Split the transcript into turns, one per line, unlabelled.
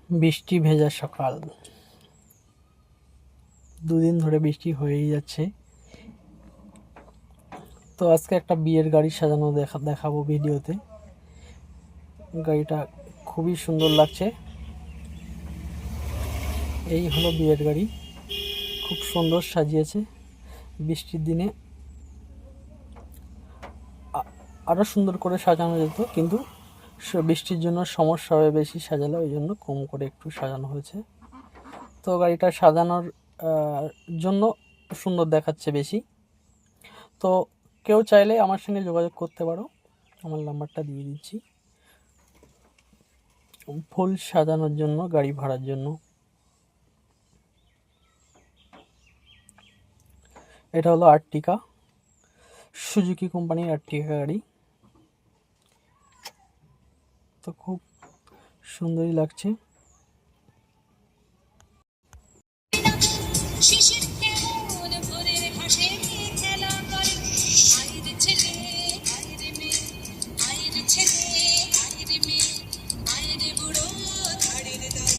বৃষ্টি ভেজা সকাল, দুদিন ধরে বৃষ্টি হয়েই যাচ্ছে। তো আজকে একটা বিয়ের গাড়ি সাজানো দেখাবো ভিডিওতে। গাড়িটা খুবই সুন্দর লাগছে। এই হলো বিয়ের গাড়ি, খুব সুন্দর সাজিয়েছে। বৃষ্টির দিনে আরো সুন্দর করে সাজানো যেত, কিন্তু বৃষ্টির জন্য সমস্যা হবে বেশি সাজালে, ওই জন্য কম করে একটু সাজানো হয়েছে। তো গাড়িটা সাজানোর জন্য সুন্দর দেখাচ্ছে বেশি। তো কেউ চাইলে আমার সঙ্গে যোগাযোগ করতে পারো, আমার নাম্বারটা দিয়ে দিচ্ছি ফুল সাজানোর জন্য, গাড়ি ভাড়ার জন্য। এটা হলো আর্টিকা, সুজুকি কোম্পানির আর্টিকা গাড়ি। তো খুব সুন্দরই লাগছে।